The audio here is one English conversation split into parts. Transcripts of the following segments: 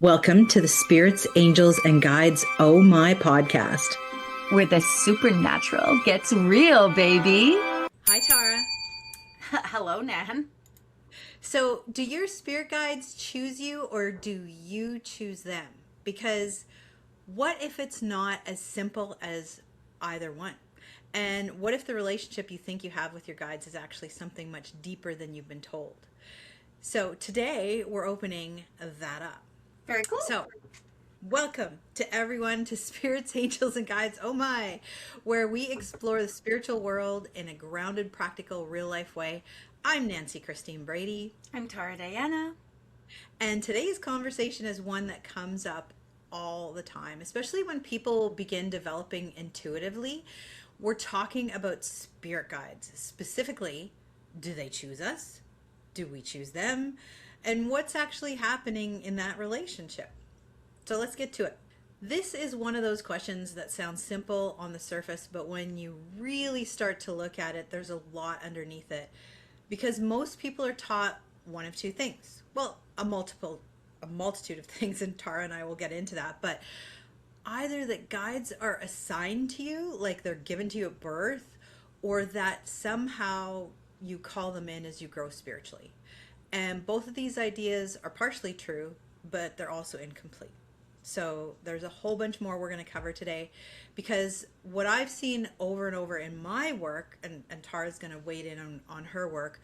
Welcome to the Spirits, Angels, and Guides Oh My podcast. Where the supernatural gets real, baby. Hi, Tara. Hello, Nan. So, do your spirit guides choose you or do you choose them? Because what if it's not as simple as either one? And what if the relationship you think you have with your guides is actually something much deeper than you've been told? So, today we're opening that up. Very cool. So, welcome to everyone to Spirits, Angels, and Guides Oh My, where we explore the spiritual world in a grounded, practical, real life way. I'm Nancy Christine Brady. I'm Tara Diana. And today's conversation is one that comes up all the time, especially when people begin developing intuitively. We're talking about spirit guides. Specifically, do they choose us? Do we choose them? And what's actually happening in that relationship? So let's get to it. This is one of those questions that sounds simple on the surface, but when you really start to look at it, there's a lot underneath it. Because most people are taught one of two things. Well, a multitude of things, and Tara and I will get into that. But either that guides are assigned to you, like they're given to you at birth, or that somehow you call them in as you grow spiritually. And both of these ideas are partially true, but they're also incomplete. So there's a whole bunch more we're going to cover today, because what I've seen over and over in my work, and Tara's going to wade in on her work,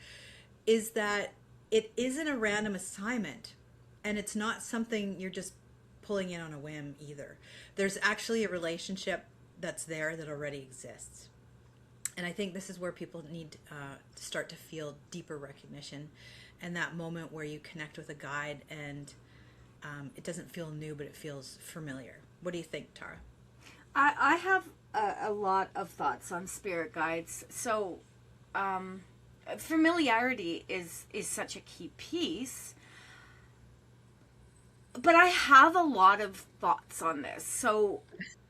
is that it isn't a random assignment, and it's not something you're just pulling in on a whim either. There's actually a relationship that's there that already exists. And I think this is where people need to start to feel deeper recognition, and that moment where you connect with a guide and it doesn't feel new, but it feels familiar. What do you think, Tara? I have a lot of thoughts on spirit guides. So, familiarity is such a key piece. But I have a lot of thoughts on this. So,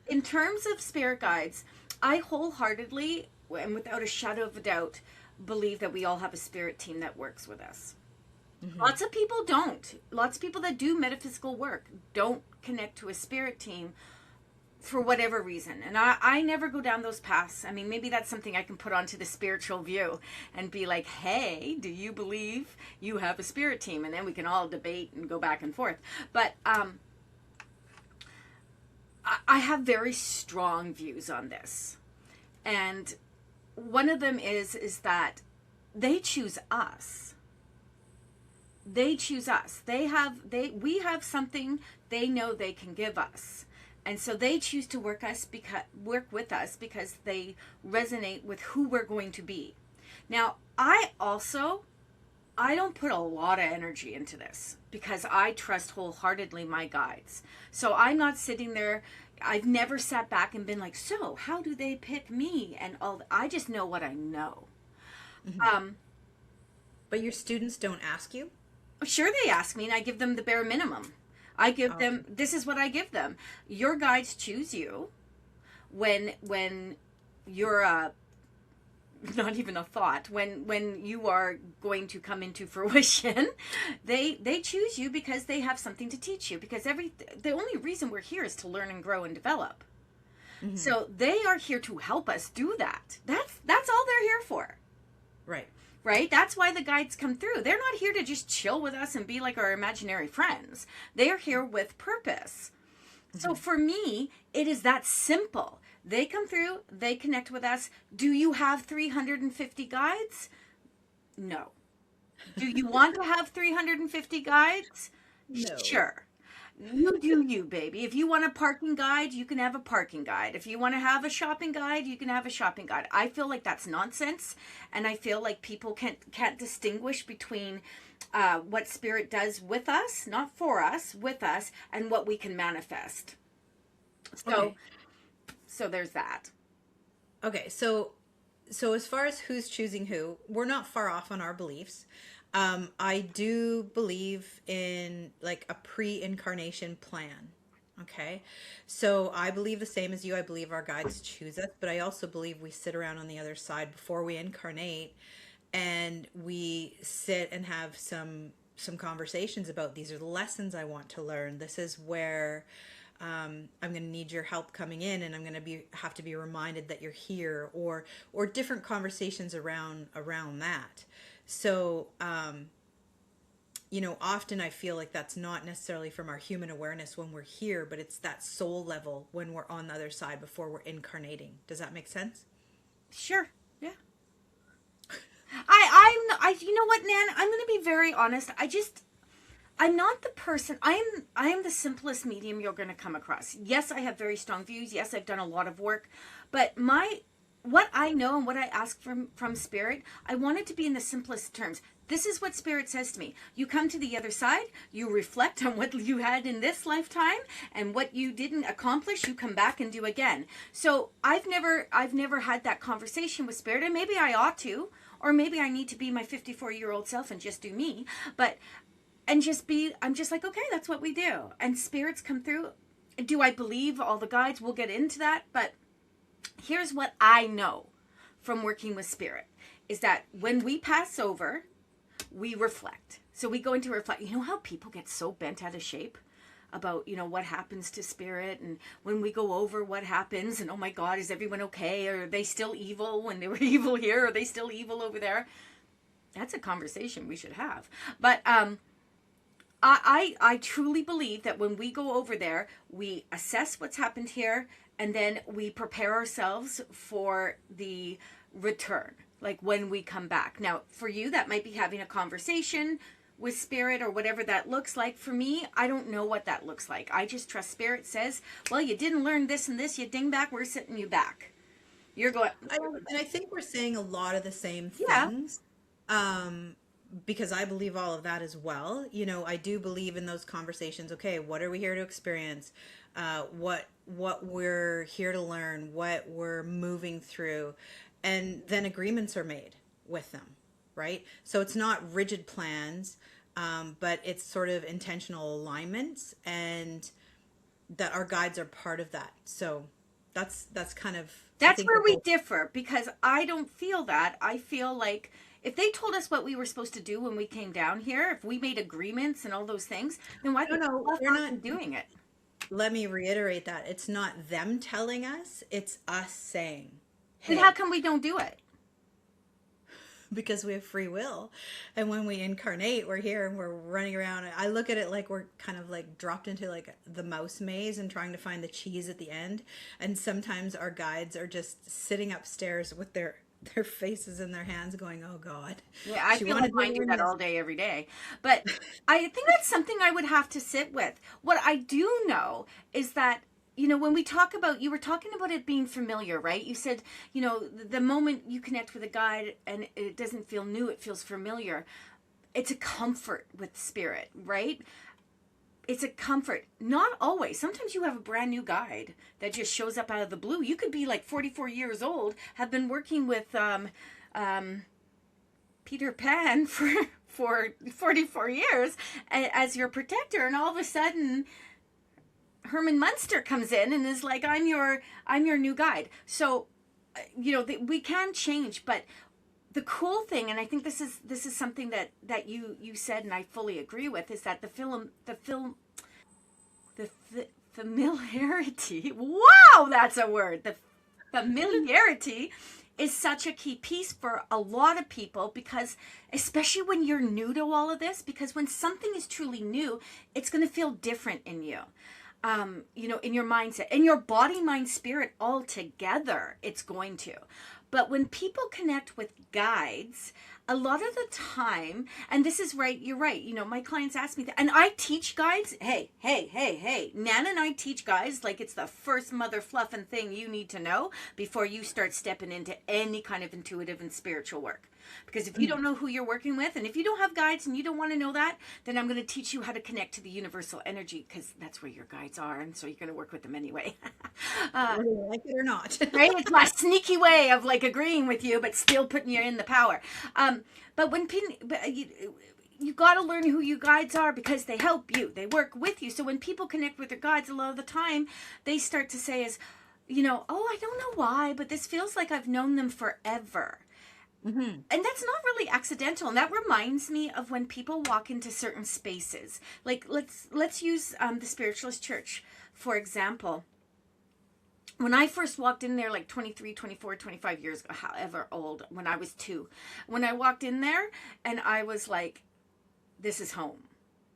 in terms of spirit guides, I wholeheartedly and without a shadow of a doubt believe that we all have a spirit team that works with us. Mm-hmm. Lots of people don't. Lots of people that do metaphysical work don't connect to a spirit team for whatever reason. And I never go down those paths. I mean, maybe that's something I can put onto the spiritual view and be like, hey, do you believe you have a spirit team? And then we can all debate and go back and forth. But I have very strong views on this. And one of them is that they choose us. They choose us. We have something they know they can give us. And so they choose to work with us because they resonate with who we're going to be. Now, I don't put a lot of energy into this because I trust wholeheartedly my guides. So I'm not sitting there. I've never sat back and been like, so how do they pick me? And I just know what I know. Mm-hmm. But your students don't ask you? Sure, they ask me, and I give them the bare minimum. I give them, this is what I give them. Your guides choose you when you're not even a thought, when you are going to come into fruition. They choose you because they have something to teach you, because the only reason we're here is to learn and grow and develop. Mm-hmm. So they are here to help us do that. That's all they're here for. Right? That's why the guides come through. They're not here to just chill with us and be like our imaginary friends. They are here with purpose. Mm-hmm. So for me, it is that simple. They come through, they connect with us. Do you have 350 guides? No. Do you want to have 350 guides? No. Sure. You do you, baby. If you want a parking guide, you can have a parking guide. If you want to have a shopping guide, you can have a shopping guide. I feel like that's nonsense, and I feel like people can't distinguish between what spirit does with us, not for us, with us, and what we can manifest. So there's that. Okay, so as far as who's choosing who, we're not far off on our beliefs. I do believe in like a pre-incarnation plan. Okay. So I believe the same as you. I believe our guides choose us, but I also believe we sit around on the other side before we incarnate, and we sit and have some some conversations about, these are the lessons I want to learn. This is where I'm going to need your help coming in, and I'm going to have to be reminded that you're here, or different conversations around that. So, often I feel like that's not necessarily from our human awareness when we're here, but it's that soul level when we're on the other side before we're incarnating. Does that make sense? Sure. Yeah. You know what, Nan? I'm going to be very honest. I'm not the person. I am the simplest medium you're going to come across. Yes, I have very strong views. Yes, I've done a lot of work, but what I know and what I ask from Spirit, I want it to be in the simplest terms. This is what Spirit says to me. You come to the other side, you reflect on what you had in this lifetime, and what you didn't accomplish, you come back and do again. So I've never had that conversation with Spirit, and maybe I ought to, or maybe I need to be my 54-year-old self and just do me, I'm just like, okay, that's what we do. And Spirits come through. Do I believe all the guides? We'll get into that, but here's what I know from working with Spirit, is that when we pass over, we reflect. So we go into reflect. You know how people get so bent out of shape about, what happens to Spirit, and when we go over, what happens, and oh my God, is everyone okay? Are they still evil when they were evil here? Are they still evil over there? That's a conversation we should have. But I truly believe that when we go over there, we assess what's happened here, and then we prepare ourselves for the return, like when we come back. Now, for you, that might be having a conversation with Spirit or whatever that looks like. For me, I don't know what that looks like. I just trust Spirit says, well, you didn't learn this and this, you dingback, we're sitting you back. You're going. And I think we're saying a lot of the same Yeah. things. Because I believe all of that as well. I do believe in those conversations. Okay, what are we here to experience? What we're here to learn, what we're moving through, and then agreements are made with them, right? So it's not rigid plans, but it's sort of intentional alignments, and that our guides are part of that. So that's kind of, that's where we differ, because I don't feel that. I feel like if they told us what we were supposed to do when we came down here, if we made agreements and all those things, then why we're not doing it? Let me reiterate that. It's not them telling us, it's us saying, hey. Then how come we don't do it? Because we have free will. And when we incarnate, we're here and we're running around. I look at it like we're kind of like dropped into like the mouse maze and trying to find the cheese at the end. And sometimes our guides are just sitting upstairs with their faces in their hands going, oh God. Yeah, I feel like I do that all day, every day. But I think that's something I would have to sit with. What I do know is that, when we talk about, you were talking about it being familiar, right? You said, the moment you connect with a guide and it doesn't feel new, it feels familiar. It's a comfort with Spirit, right? It's a comfort. Not always. Sometimes you have a brand new guide that just shows up out of the blue. You could be like 44 years old, have been working with Peter Pan for 44 years as your protector, and all of a sudden Herman Munster comes in and is like, I'm your new guide. So we can change, but the cool thing, and I think this is something that you said, and I fully agree with, is that the familiarity. Wow, that's a word. The familiarity is such a key piece for a lot of people, because especially when you're new to all of this, because when something is truly new, it's going to feel different in you. In your mindset, in your body, mind, spirit, all together, it's going to. But when people connect with guides, a lot of the time, and this is right, you're right, my clients ask me that, and I teach guides, hey, Nan and I teach guides like it's the first mother fluffing thing you need to know before you start stepping into any kind of intuitive and spiritual work. Because if you don't know who you're working with, and if you don't have guides and you don't want to know that, then I'm going to teach you how to connect to the universal energy, because that's where your guides are, and so you're going to work with them anyway. Whether you like it or not. Right? It's my sneaky way of like agreeing with you, but still putting you in the power. But when you got to learn who your guides are, because they help you, they work with you. So when people connect with their guides, a lot of the time they start to say is, oh, I don't know why, but this feels like I've known them forever. Mm-hmm. And that's not really accidental, and that reminds me of when people walk into certain spaces. Like, let's use the spiritualist church for example. When I first walked in there, like 23, 24, 25 years ago, however old, when I was 2, when I walked in there, and I was like, this is home,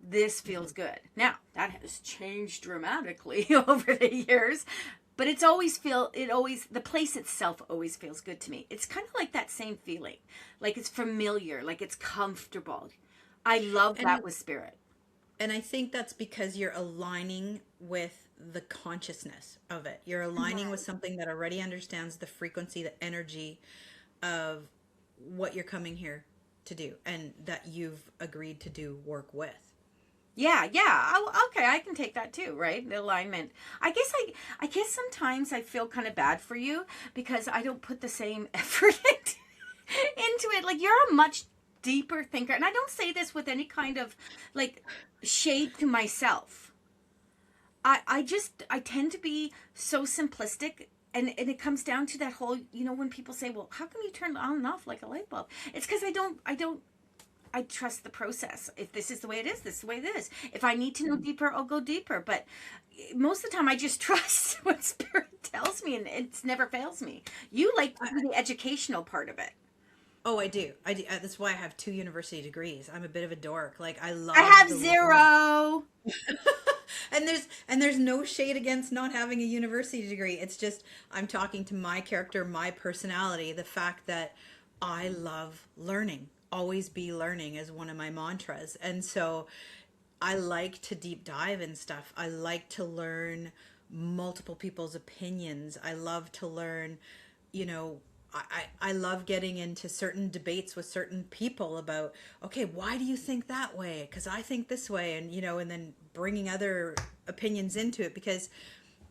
this feels good. Now that has changed dramatically over the years, but the place itself always feels good to me. It's kind of like that same feeling, like it's familiar, like it's comfortable. I love that And with spirit. and I think that's because you're aligning with the consciousness of it. You're aligning with Right. something that already understands the frequency, the energy of what you're coming here to do and that you've agreed to do work with. Yeah, yeah. Okay, I can take that too, right? The alignment. I guess sometimes I feel kind of bad for you because I don't put the same effort into it. Like, you're a much deeper thinker, and I don't say this with any kind of like shade to myself. I tend to be so simplistic, and it comes down to that whole, when people say, "Well, how come you turn on and off like a light bulb?" It's because I trust the process. If this is the way it is, this is the way it is. If I need to know deeper, I'll go deeper. But most of the time, I just trust what spirit tells me, and it never fails me. You like I, the educational part of it. oh, I do. I do. That's why I have 2 university degrees. I'm a bit of a dork. Like I I love have the learning. 0. And there's no shade against not having a university degree. It's just I'm talking to my character, my personality, the fact that I love learning. Always be learning is one of my mantras. And so I like to deep dive in stuff. I like to learn multiple people's opinions. I love to learn, you know, I love getting into certain debates with certain people about, okay, why do you think that way? Because I think this way. And, and then bringing other opinions into it because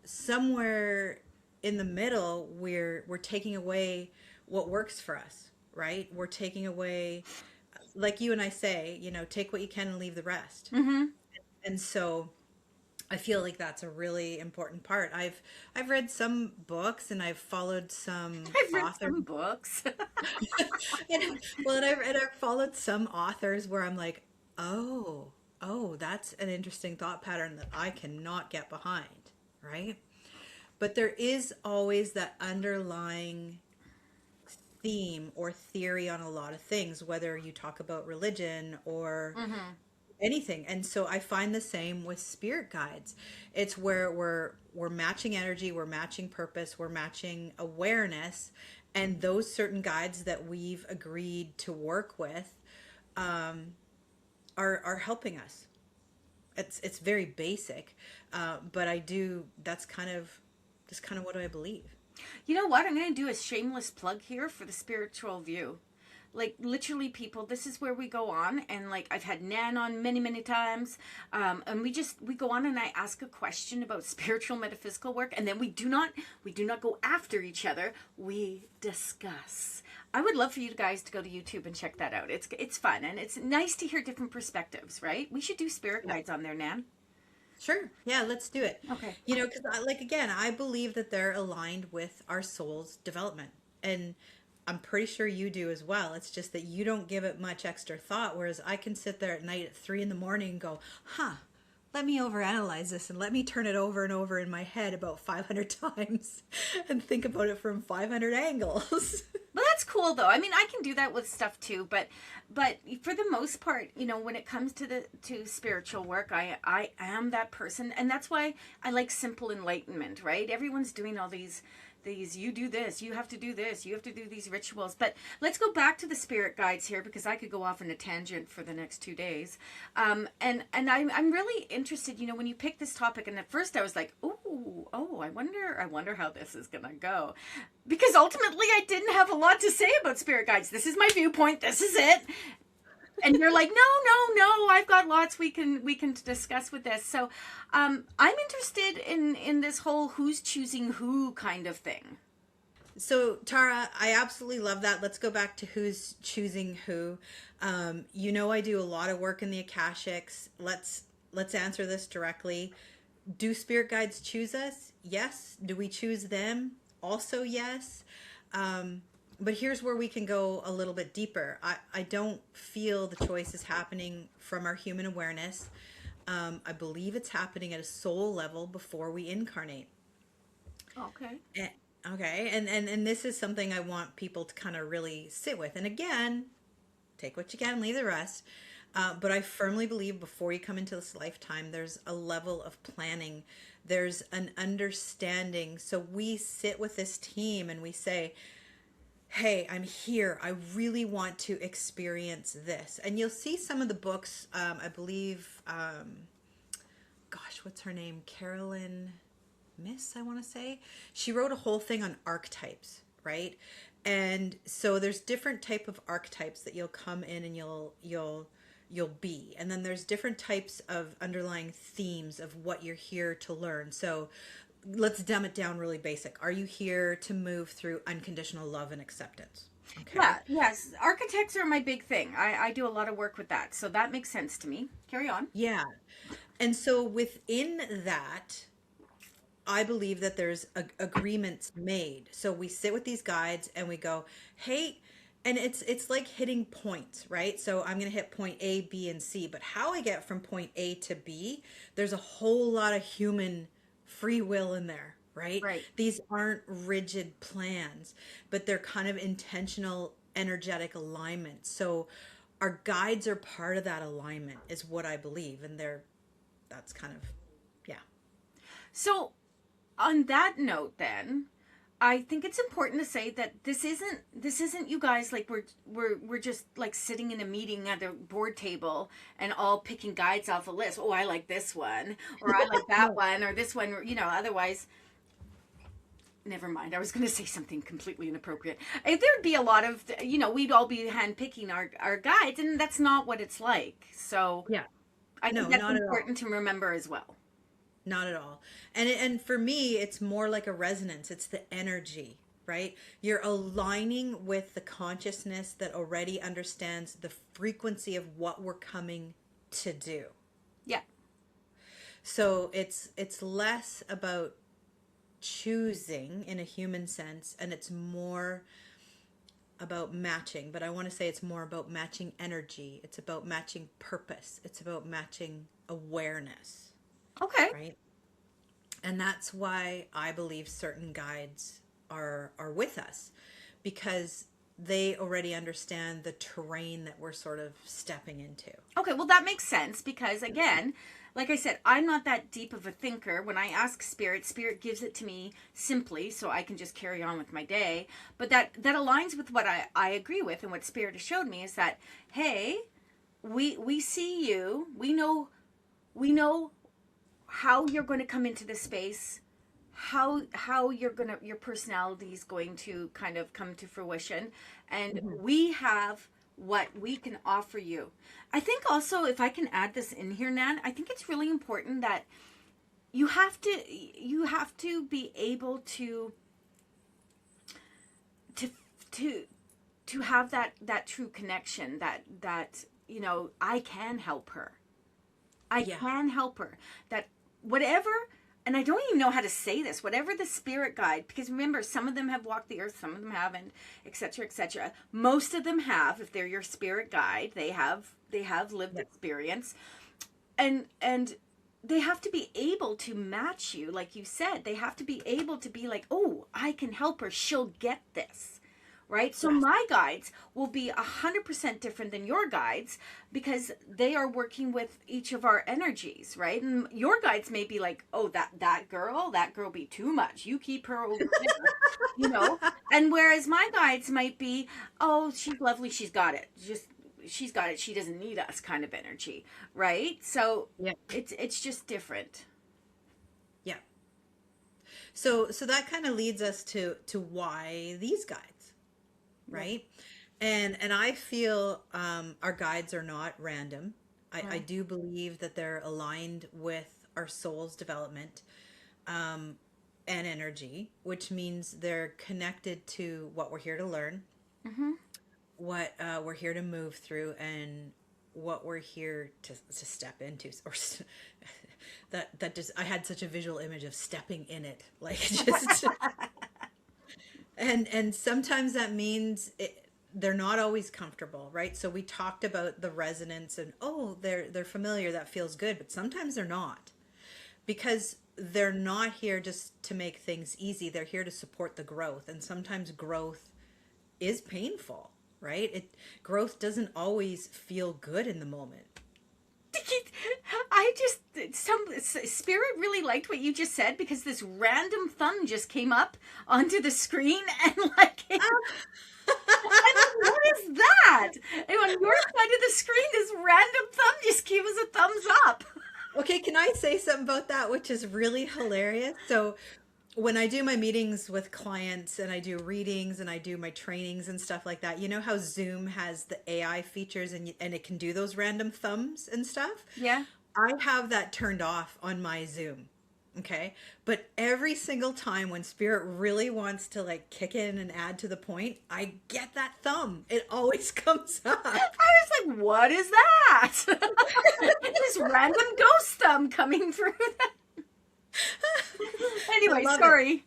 somewhere in the middle, we're taking away what works for us, right? We're taking away, like you and I say, take what you can and leave the rest. Mm-hmm. And so I feel like that's a really important part. I've read some books and I've followed some I've read authors. some books. And I've followed some authors where I'm like, oh, that's an interesting thought pattern that I cannot get behind, right? But there is always that underlying theme or theory on a lot of things, whether you talk about religion or Mm-hmm. anything. And so I find the same with spirit guides. It's where we're matching energy, we're matching purpose, we're matching awareness, and those certain guides that we've agreed to work with are helping us. It's very basic, but I do. That's kind of what I believe. You know what? I'm going to do a shameless plug here for the spiritual view. Like, literally, people, this is where we go on, and like, I've had Nan on many, many times, and we go on, and I ask a question about spiritual metaphysical work, and then we do not go after each other. We discuss. I would love for you guys to go to YouTube and check that out. It's fun, and it's nice to hear different perspectives, right? We should do spirit Yeah. guides on there, Nan. Sure. Yeah, let's do it. Okay. Because like again, I believe that they're aligned with our soul's development. And I'm pretty sure you do as well. It's just that you don't give it much extra thought, whereas I can sit there at night at 3 in the morning and go, huh, let me overanalyze this and let me turn it over and over in my head about 500 times and think about it from 500 angles. Well, that's cool though. I mean, I can do that with stuff too, but for the most part, when it comes to spiritual work, I am that person, and that's why I like simple enlightenment, right? Everyone's doing all these you do this, you have to do this, you have to do these rituals. But let's go back to the spirit guides here, because I could go off on a tangent for the next 2 days. And I'm really interested, when you pick this topic, and at first I was like, oh, I wonder how this is gonna go, because ultimately I didn't have a lot to say about spirit guides. This is my viewpoint, this is it. And you're like, no, I've got lots we can discuss with this. So I'm interested in this whole who's choosing who kind of thing. So, Tara, I absolutely love that. Let's go back to who's choosing who. I do a lot of work in the Akashics. Let's answer this directly. Do spirit guides choose us? Yes. Do we choose them? Also, yes. But here's where we can go a little bit deeper. I don't feel the choice is happening from our human awareness. I believe it's happening at a soul level before we incarnate. Okay. Eh, Okay, and this is something I want people to kind of really sit with. And again, take what you can, leave the rest. But I firmly believe before you come into this lifetime, there's a level of planning, there's an understanding. So we sit with this team and we say, hey, I'm here. I really want to experience this. And you'll see some of the books, I believe, gosh, what's her name? Carolyn Miss, I want to say. She wrote a whole thing on archetypes, right? And so there's different type of archetypes that you'll come in and you'll be. And then there's different types of underlying themes of what you're here to learn. So let's dumb it down really basic. Are you here to move through unconditional love and acceptance? Okay. Yeah, yes. Architects are my big thing. I do a lot of work with that. So that makes sense to me. Carry on. Yeah. And so within that, I believe that there's agreements made. So we sit with these guides and we go, hey, and it's like hitting points, right? So I'm going to hit point A, B, and C, but how I get from point A to B, there's a whole lot of human free will in there, right? Right. These aren't rigid plans, but they're kind of intentional, energetic alignment. So our guides are part of that alignment, is what I believe, and that's kind of, yeah. So on that note then, I think it's important to say that this isn't you guys like we're just like sitting in a meeting at a board table and all picking guides off a list. Oh, I like this one, or I like that No. one, or this one, or, otherwise never mind. I was going to say something completely inappropriate. There'd be a lot of, we'd all be handpicking our guides, and that's not what it's like. So Yeah. I think No, that's not at all. important to remember as well. Not at all. And for me, it's more like a resonance. It's the energy, right? You're aligning with the consciousness that already understands the frequency of what we're coming to do. Yeah. So it's less about choosing in a human sense, and it's more about matching. But I want to say it's more about matching energy. It's about matching purpose. It's about matching awareness, Okay. right? And that's why I believe certain guides are with us, because they already understand the terrain that we're sort of stepping into. Okay, well that makes sense because again, like I said, I'm not that deep of a thinker. When I ask spirit gives it to me simply so I can just carry on with my day. But that aligns with what I agree with, and what spirit has showed me is that, hey, we see you. We know how you're going to come into this space, how your personality is going to kind of come to fruition, and we have what we can offer you. I think also, if I can add this in here, Nan, I think it's really important that you have to be able to to to have that true connection, that I can help her. I Yeah. can help her. That whatever, and I don't even know how to say this, whatever the spirit guide, because remember, some of them have walked the earth, some of them haven't, etc., etc. Most of them have. If they're your spirit guide, they have lived Yeah. experience, and they have to be able to match you, like you said. They have to be able to be like, oh, I can help her. She'll get this. Right? So Yes. my guides will be 100% different than your guides because they are working with each of our energies, right? And your guides may be like, oh, that girl be too much. You keep her over there, And whereas my guides might be, oh, she's lovely. She's got it. She's got it. She doesn't need us kind of energy, right? So Yeah. it's just different. Yeah. So that kind of leads us to why these guides, right? And I feel our guides are not random. I do believe that they're aligned with our soul's development and energy, which means they're connected to what we're here to learn, Mm-hmm. what we're here to move through, and what we're here to step into. That just, I had such a visual image of stepping in it, like just And sometimes that means they're not always comfortable, right? So we talked about the resonance and, oh, they're familiar, that feels good, but sometimes they're not, because they're not here just to make things easy. They're here to support the growth, and sometimes growth is painful, right? Growth doesn't always feel good in the moment. I just, some spirit really liked what you just said, because this random thumb just came up onto the screen and like, I'm like, what is that? And on your side of the screen, this random thumb just gave us a thumbs up. Okay, can I say something about that, which is really hilarious? So when I do my meetings with clients and I do readings and I do my trainings and stuff like that, you know how Zoom has the AI features and it can do those random thumbs and stuff? Yeah. I have that turned off on my Zoom. Okay. But every single time when spirit really wants to like kick in and add to the point, I get that thumb. It always comes up. I was like, what is that? This random ghost thumb coming through that. Anyway, sorry. It.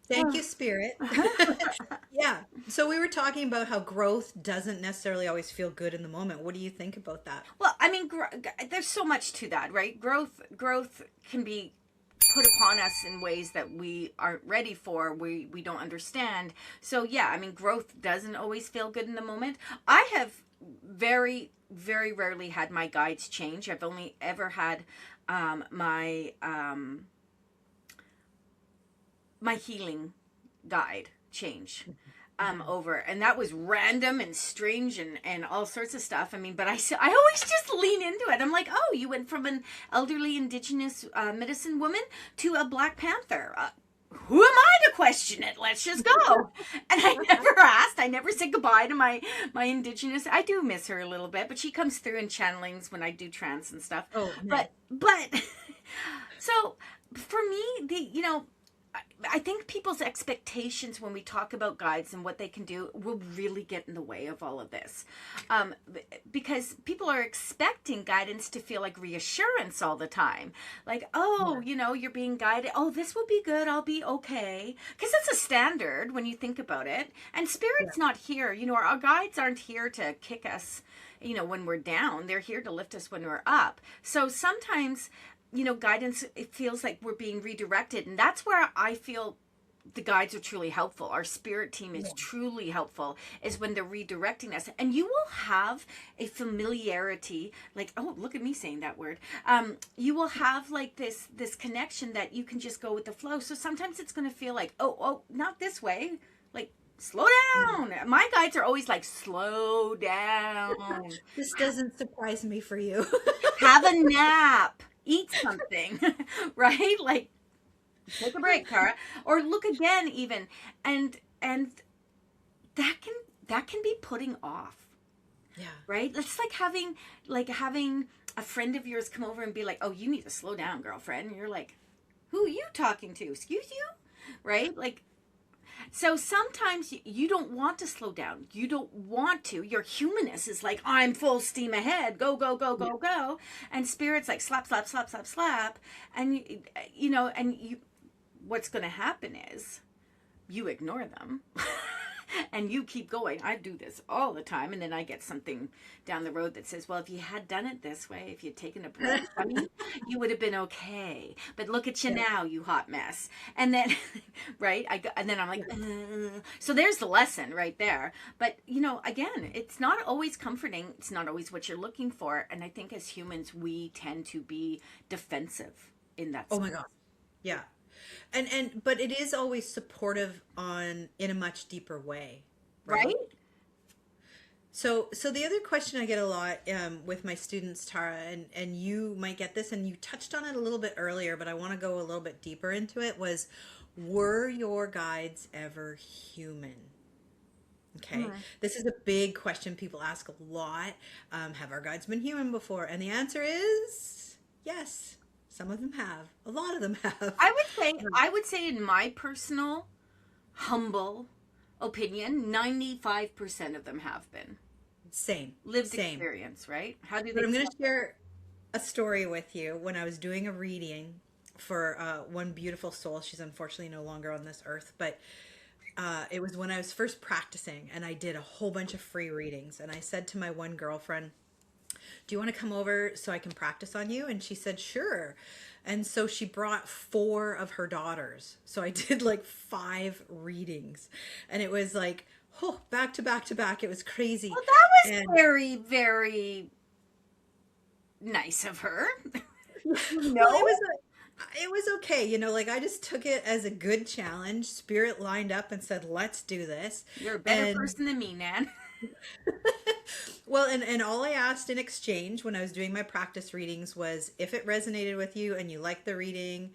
Thank you, Spirit. Yeah. So we were talking about how growth doesn't necessarily always feel good in the moment. What do you think about that? Well, I mean, there's so much to that, right? Growth can be put upon us in ways that we aren't ready for, we don't understand. So yeah, I mean, growth doesn't always feel good in the moment. I have very, very rarely had my guides change. I've only ever had my healing guide change over, and that was random and strange and all sorts of stuff. I mean, but I always just lean into it. I'm like, oh, you went from an elderly indigenous medicine woman to a Black Panther. Who am I to question it? Let's just go. And I never asked. I never said goodbye to my indigenous. I do miss her a little bit, but she comes through in channelings when I do trance and stuff. Oh, nice. But so for me, I think people's expectations when we talk about guides and what they can do will really get in the way of all of this. Because people are expecting guidance to feel like reassurance all the time. Like, oh, you're being guided. Oh, this will be good. I'll be okay. Because that's a standard when you think about it. And Spirit's not here. Our guides aren't here to kick us, when we're down. They're here to lift us when we're up. So sometimes guidance, it feels like we're being redirected. And that's where I feel the guides are truly helpful. Our spirit team is truly helpful, is when they're redirecting us. And you will have a familiarity, like, oh, look at me saying that word. You will have like this connection that you can just go with the flow. So sometimes it's going to feel like, oh, not this way. Like, slow down. My guides are always like, slow down. This doesn't surprise me for you. Have a nap. Eat something, right? Like, take a break, Cara, or look again, even, and that can be putting off. Yeah. Right. It's like having a friend of yours come over and be like, "Oh, you need to slow down, girlfriend." And you're like, "Who are you talking to? Excuse you?" Right? Like. So sometimes you don't want to slow down. You don't want to. Your humanness is like, I'm full steam ahead. Go, go, go, go, go. And Spirit's like, slap, slap, slap, slap, slap. And, what's going to happen is you ignore them. And you keep going. I do this all the time. And then I get something down the road that says, well, if you had done it this way, if you'd taken a break from me, you would have been okay. But look at you now, you hot mess. And then, right? And then I'm like, so there's the lesson right there. But, again, it's not always comforting. It's not always what you're looking for. And I think as humans, we tend to be defensive in that space. Oh my God. Yeah. But it is always supportive in a much deeper way, right? So the other question I get a lot with my students, Tara, and you might get this, and you touched on it a little bit earlier, but I want to go a little bit deeper into it, was, were your guides ever human? Okay. This is a big question people ask a lot. Have our guides been human before? And the answer is yes. Some of them have. A lot of them have. I would say in my personal, humble opinion, 95% of them have been. Same. Lived experience, right? How do they? But I'm going to share a story with you. When I was doing a reading for one beautiful soul, she's unfortunately no longer on this earth, but It was when I was first practicing, and I did a whole bunch of free readings. And I said to my one girlfriend, do you want to come over so I can practice on you? And she said, sure. And so she brought four of her daughters. So I did like five readings, and it was like, oh, back to back to back. It was crazy. Well, that was And very, very nice of her. well, No, it was okay. Like I just took it as a good challenge. Spirit lined up and said, let's do this. you're a better And person than me, Nan. well, and all I asked in exchange when I was doing my practice readings was if it resonated with you and you liked the reading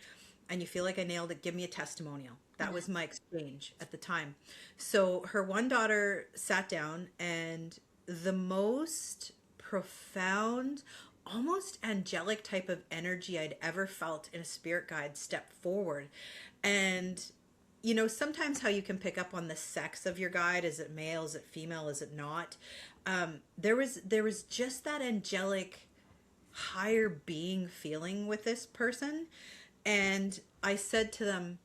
and you feel like I nailed it, give me a testimonial. That was my exchange at the time. So her one daughter sat down, and the most profound, almost angelic type of energy I'd ever felt in a spirit guide stepped forward. And sometimes how you can pick up on the sex of your guide, is it male, is it female, is it not? There was just that angelic higher being feeling with this person. And I said to them,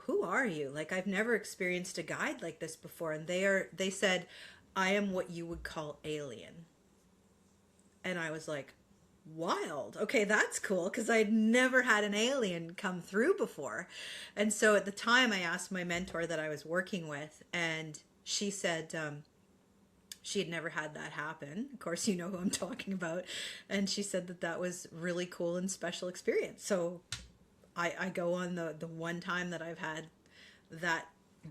who are you? Like, I've never experienced a guide like this before. And they said, I am what you would call alien. And I was like, wild. Okay, that's cool, because I'd never had an alien come through before. And so at the time I asked my mentor that I was working with, and she said, she had never had that happen. Of course, you know who I'm talking about. And she said that that was really cool and special experience. So I go on the one time that I've had that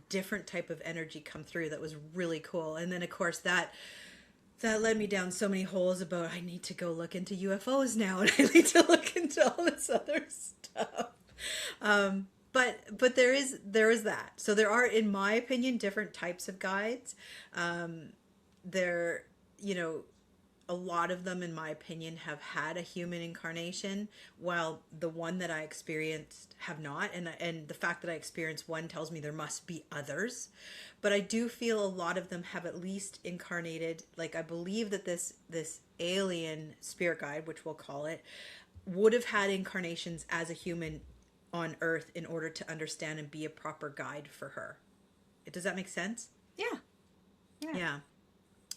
different type of energy come through that was really cool. And then of course that led me down so many holes about I need to go look into UFOs now, and I need to look into all this other stuff. But there is that. So there are, in my opinion, different types of guides. There, a lot of them, in my opinion, have had a human incarnation, while the one that I experienced have not. And the fact that I experienced one tells me there must be others. But I do feel a lot of them have at least incarnated. Like, I believe that this alien spirit guide, which we'll call it, would have had incarnations as a human on Earth in order to understand and be a proper guide for her. Does that make sense? Yeah. Yeah.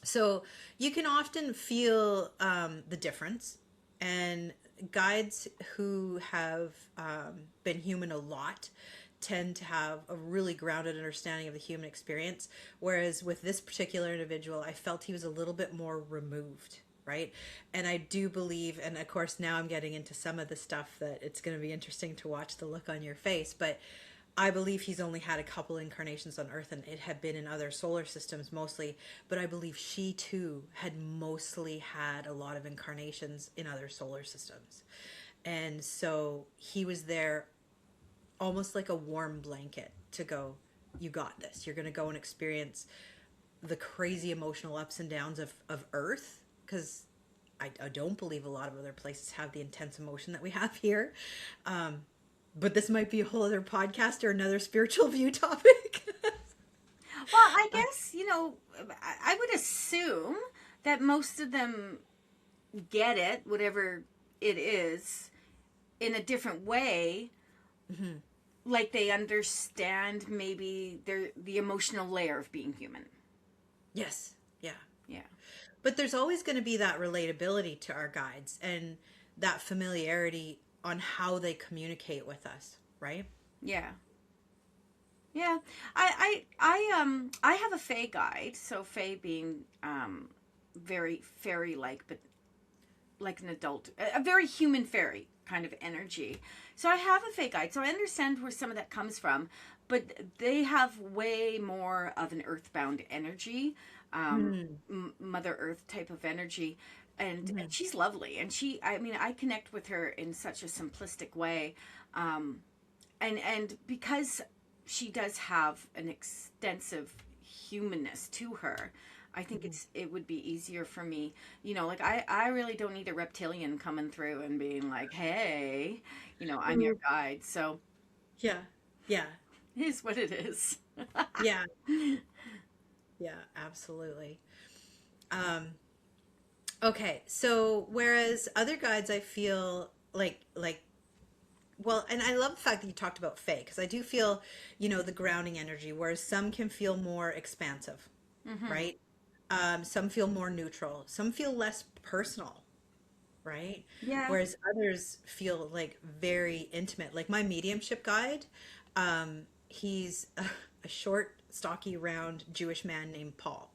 So you can often feel the difference, and guides who have been human a lot tend to have a really grounded understanding of the human experience. Whereas with this particular individual, I felt he was a little bit more removed, right? And I do believe, and of course now I'm getting into some of the stuff that it's going to be interesting to watch the look on your face, but I believe he's only had a couple incarnations on Earth, and it had been in other solar systems mostly. But I believe she too had mostly had a lot of incarnations in other solar systems. And so he was there almost like a warm blanket to go, you got this. You're going to go and experience the crazy emotional ups and downs of Earth, because I don't believe a lot of other places have the intense emotion that we have here. But this might be a whole other podcast or another spiritual view topic. Well, I guess, I would assume that most of them get it, whatever it is, in a different way. Mm-hmm. Like they understand maybe the emotional layer of being human. Yes. Yeah. Yeah. But there's always going to be that relatability to our guides and that familiarity on how they communicate with us, right? Yeah. Yeah. I have a Fae guide, so Fae being very fairy-like, but like an adult, a very human fairy kind of energy. So I have a Fae guide, so I understand where some of that comes from, but they have way more of an earthbound energy, Mother Earth type of energy. And she's lovely, and I connect with her in such a simplistic way, and because she does have an extensive humanness to her, I think it would be easier for me, like I really don't need a reptilian coming through and being like, hey, I'm your guide. So Yeah. Yeah. it is what it is. Yeah. Yeah, absolutely. Okay, so whereas other guides I feel like Well, and I love the fact that you talked about Faye, because I do feel, the grounding energy, whereas some can feel more expansive, Mm-hmm. right? Some feel more neutral, some feel less personal, right? Yeah. Whereas others feel like very intimate. Like my mediumship guide, he's a short, stocky, round Jewish man named Paul.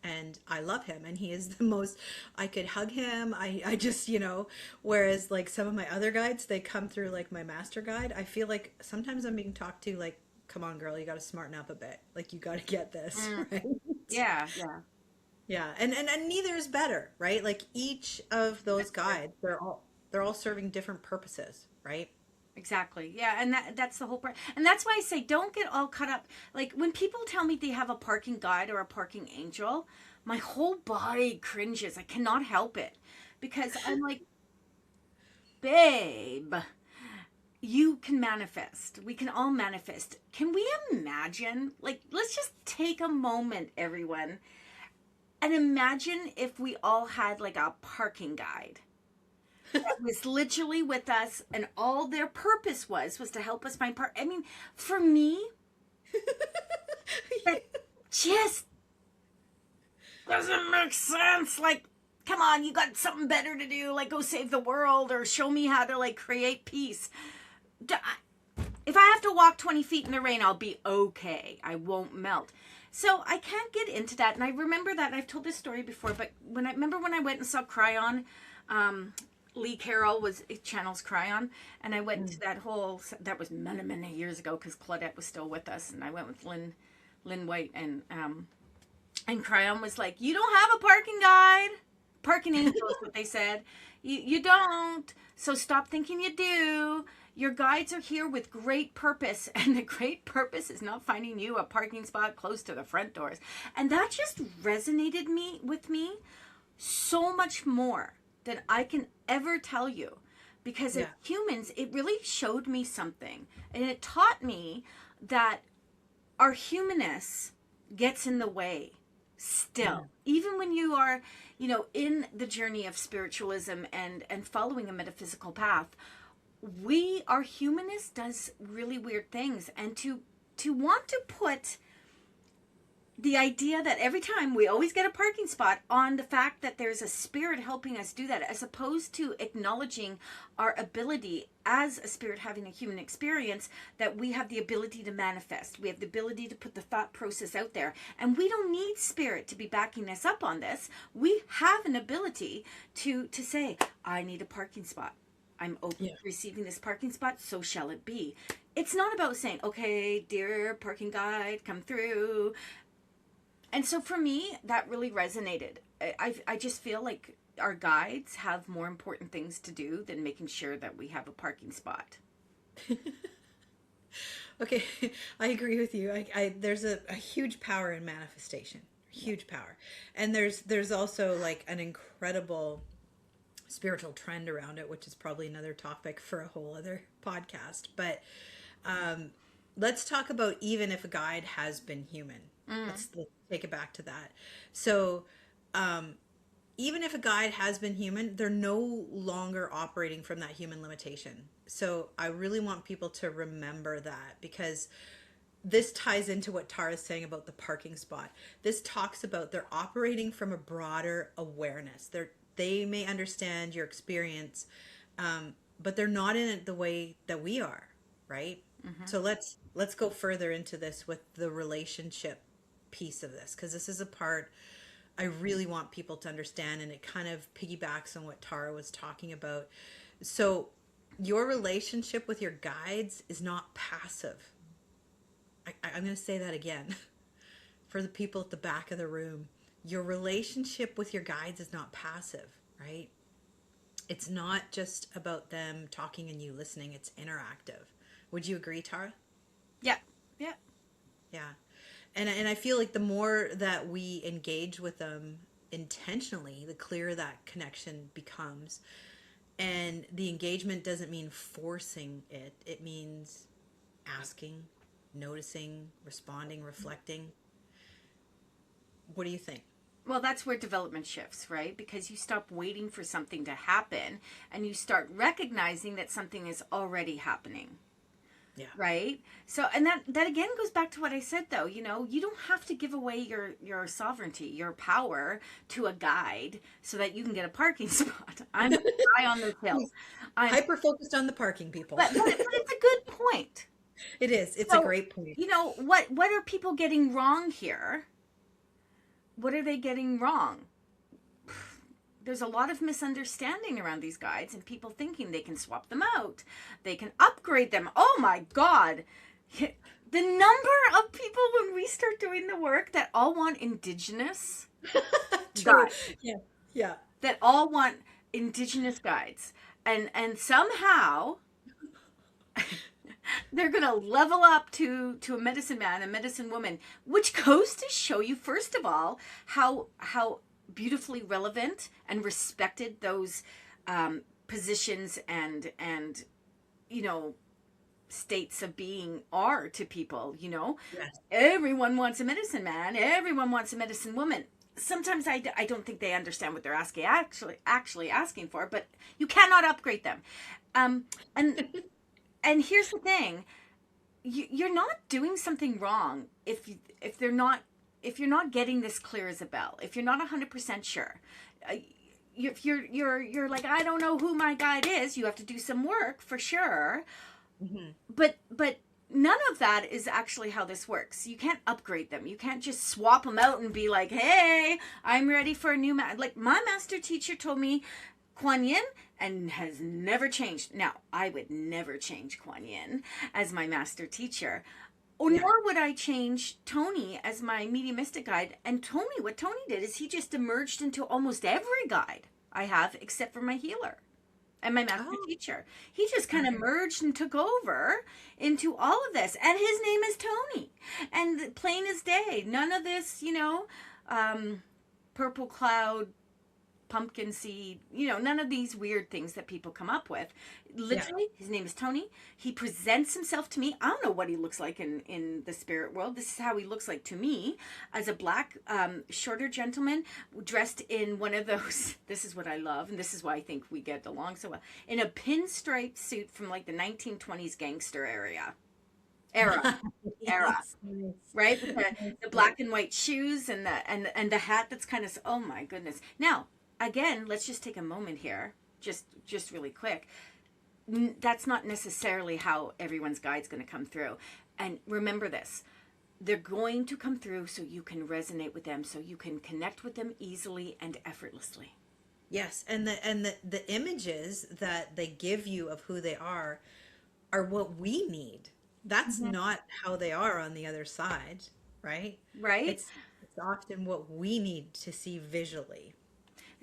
And I love him, and he is the most, I could hug him. I just, whereas like some of my other guides, they come through like my master guide. I feel like sometimes I'm being talked to like, come on, girl, you got to smarten up a bit. Like you got to get this, Mm. right? Yeah. Yeah. Yeah, and neither is better, right? Like each of those That's true. guides, they're all serving different purposes, right? Exactly. Yeah, and that's the whole part. And that's why I say don't get all caught up. Like when people tell me they have a parking guide or a parking angel, my whole body cringes. I cannot help it. Because I'm like, babe, you can manifest. We can all manifest. Can we imagine? Like, let's just take a moment, everyone, and imagine if we all had like a parking guide that was literally with us, and all their purpose was to help us find I mean, for me, that just doesn't make sense. Like, come on, you got something better to do, like go save the world or show me how to like create peace. If I have to walk 20 feet in the rain, I'll be okay. I won't melt. So I can't get into that. And I remember that I've told this story before, but when I went and saw Cryon, Lee Carroll was channels Cryon, and I went to that was many years ago because Claudette was still with us, and I went with Lynn White, and Cryon was like, "You don't have a parking guide, parking angel is what they said. You don't. So stop thinking you do. Your guides are here with great purpose, and the great purpose is not finding you a parking spot close to the front doors." And that just resonated with me so much more than I can ever tell you. Because as Yeah. humans, it really showed me something. And it taught me that our humanness gets in the way still. Mm. Even when you are, in the journey of spiritualism and following a metaphysical path, our humanness does really weird things. And to want to put the idea that every time we always get a parking spot on the fact that there's a spirit helping us do that, as opposed to acknowledging our ability as a spirit having a human experience, that we have the ability to manifest, we have the ability to put the thought process out there, and we don't need spirit to be backing us up on this. We have an ability to say, I need a parking spot, I'm open Yeah. to receiving this parking spot, so shall it be. It's not about saying, okay, dear parking guide, come through. And so for me, that really resonated. I just feel like our guides have more important things to do than making sure that we have a parking spot. Okay, I agree with you. There's a huge power in manifestation, Yeah. huge power, and there's also like an incredible spiritual trend around it, which is probably another topic for a whole other podcast. But let's talk about even if a guide has been human. Mm. Let's take it back to that. So, even if a guide has been human, they're no longer operating from that human limitation. So, I really want people to remember that, because this ties into what Tara's saying about the parking spot. This talks about they're operating from a broader awareness. They may understand your experience, but they're not in it the way that we are, right? Mm-hmm. So let's go further into this with the relationship piece of this, because this is a part I really want people to understand, and it kind of piggybacks on what Tara was talking about. So your relationship with your guides is not passive. I'm going to say that again for the people at the back of the room. Your relationship with your guides is not passive, right? It's not just about them talking and you listening, it's interactive. Would you agree, Tara? Yeah. Yeah. Yeah. And I feel like the more that we engage with them intentionally, the clearer that connection becomes. And the engagement doesn't mean forcing it, it means asking, noticing, responding, reflecting. What do you think? Well, that's where development shifts, right? Because you stop waiting for something to happen and you start recognizing that something is already happening. Yeah. Right. So, and that again goes back to what I said, though. You know, you don't have to give away your sovereignty, your power to a guide so that you can get a parking spot. I'm high on this hill. I'm, Hyper focused on the parking people. but it's a good point. It is. It's a So, great point. you know, what are people getting wrong here? What are they getting wrong? There's a lot of misunderstanding around these guides and people thinking they can swap them out. They can upgrade them. Oh my God. The number of people when we start doing the work that all want indigenous True. guides, Yeah. Yeah. that all want indigenous guides. And somehow they're going to level up to a medicine man, a medicine woman, which goes to show you, first of all, how beautifully relevant and respected those positions and you know, states of being are to people. You know, Yes. everyone wants a medicine man, everyone wants a medicine woman. Sometimes I don't think they understand what they're actually asking for, but you cannot upgrade them. And and here's the thing, you're not doing something wrong if they're not, if you're not getting this clear as a bell, if you're not 100% sure, if you're like, I don't know who my guide is, you have to do some work for sure. Mm-hmm. But none of that is actually how this works. You can't upgrade them. You can't just swap them out and be like, hey, I'm ready for a new like my master teacher told me Kuan Yin and has never changed. Now, I would never change Kuan Yin as my master teacher. Or Yeah. nor would I change Tony as my mediumistic guide. And Tony, what Tony did is he just emerged into almost every guide I have except for my healer and my master Oh. teacher. He just kind of Okay. merged and took over into all of this. And his name is Tony. And plain as day, none of this, you know, purple cloud, pumpkin seed, you know, none of these weird things that people come up with. Literally, his name is Tony. He presents himself to me. I don't know what he looks like in the spirit world. This is how he looks like to me, as a black, shorter gentleman dressed in one of those. This is what I love, and this is why I think we get along so well. In a pinstripe suit from like the 1920s gangster era. Yes. Nice. Right? With the black and white shoes and the hat that's kind of, oh my goodness. Now, again, let's just take a moment here, just really quick. That's not necessarily how everyone's guide's going to come through. And remember this, they're going to come through so you can resonate with them, so you can connect with them easily and effortlessly. Yes, and the images that they give you of who they are what we need. That's not how they are on the other side, right? Right? It's often what we need to see visually.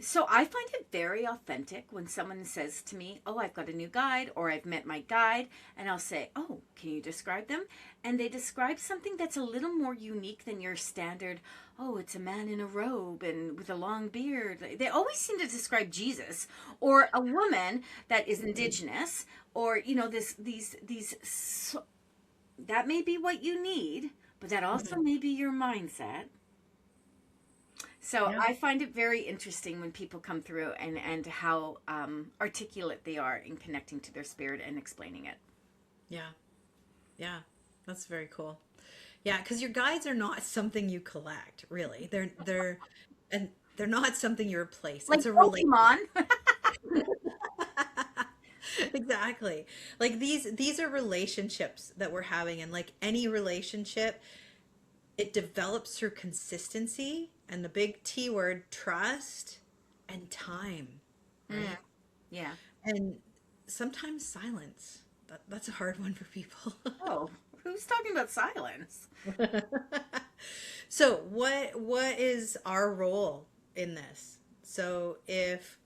So I find it very authentic when someone says to me, oh, I've got a new guide, or I've met my guide, and I'll say, oh, can you describe them? And they describe something that's a little more unique than your standard, oh, it's a man in a robe and with a long beard. They always seem to describe Jesus, or a woman that is indigenous, or, you know, that may be what you need, but that also may be your mindset. So Yeah. I find it very interesting when people come through and how articulate they are in connecting to their spirit and explaining it. Yeah. Yeah. That's very cool. Yeah, because your guides are not something you collect, really. They're not something you replace. Like It's a Pokemon. Exactly. Like these are relationships that we're having, and like any relationship, it develops through consistency and the big T word, trust and time, right? Yeah. And sometimes silence. That's a hard one for people. Oh, who's talking about silence? So what is our role in this? So if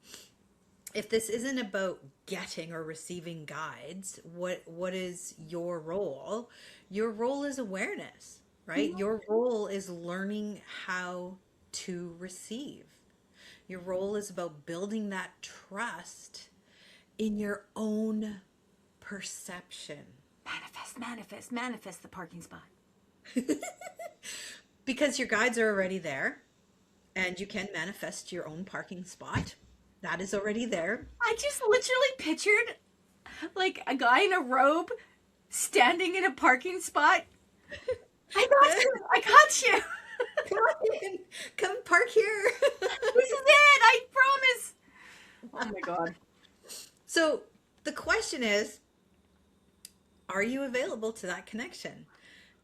this isn't about getting or receiving guides, what is your role? Your role is awareness, right? Your role is learning how to receive. Your role is about building that trust in your own perception. Manifest the parking spot. Because your guides are already there. And you can manifest your own parking spot. That is already there. I just literally pictured like a guy in a robe standing in a parking spot. I got you. I got you. Come on in. Come park here. This is it. I promise. Oh my God. So the question is, are you available to that connection?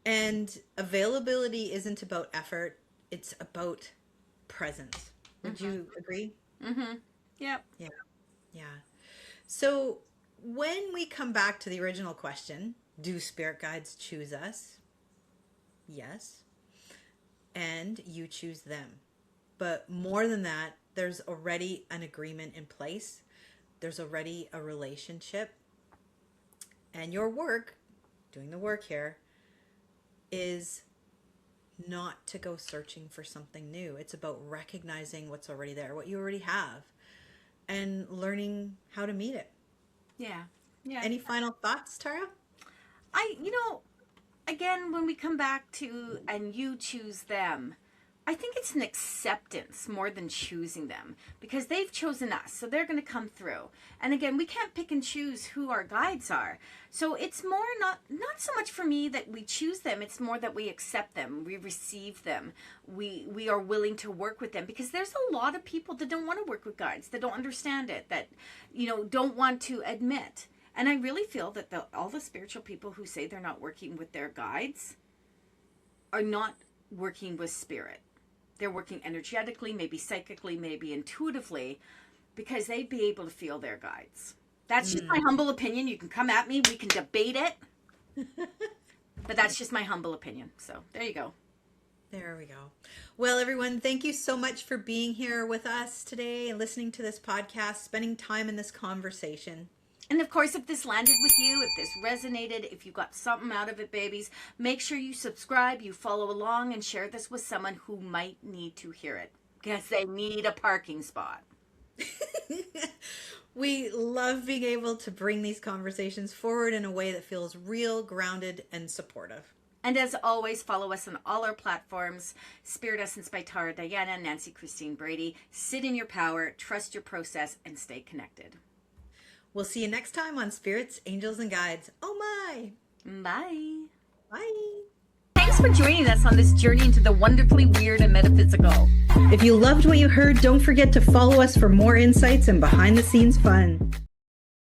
And availability isn't about effort. It's about presence. Would you agree? Mm-hmm. Yep. Yeah. Yeah. So when we come back to the original question, do spirit guides choose us? Yes. And you choose them. But more than that, there's already an agreement in place. There's already a relationship. And your work, doing the work here, is not to go searching for something new. It's about recognizing what's already there, what you already have, and learning how to meet it. Yeah. Yeah. Any final thoughts, Tara? Again, when we come back to, and you choose them, I think it's an acceptance more than choosing them, because they've chosen us, so they're going to come through. And again, we can't pick and choose who our guides are. So it's more not so much for me that we choose them, it's more that we accept them, we receive them, we are willing to work with them, because there's a lot of people that don't want to work with guides, that don't understand it, that don't want to admit. And I really feel that all the spiritual people who say they're not working with their guides are not working with spirit. They're working energetically, maybe psychically, maybe intuitively, because they'd be able to feel their guides. That's just my humble opinion. You can come at me. We can debate it. But that's just my humble opinion. So there you go. There we go. Well, everyone, thank you so much for being here with us today and listening to this podcast, spending time in this conversation. And of course, if this landed with you, if this resonated, if you got something out of it, babies, make sure you subscribe, you follow along, and share this with someone who might need to hear it, because they need a parking spot. We love being able to bring these conversations forward in a way that feels real, grounded, and supportive. And as always, follow us on all our platforms. Spirit Essence by Tara Diana, Nancy Christine Brady. Sit in your power, trust your process, and stay connected. We'll see you next time on Spirits, Angels, and Guides. Oh my! Bye. Bye! Thanks for joining us on this journey into the wonderfully weird and metaphysical. If you loved what you heard, don't forget to follow us for more insights and behind-the-scenes fun.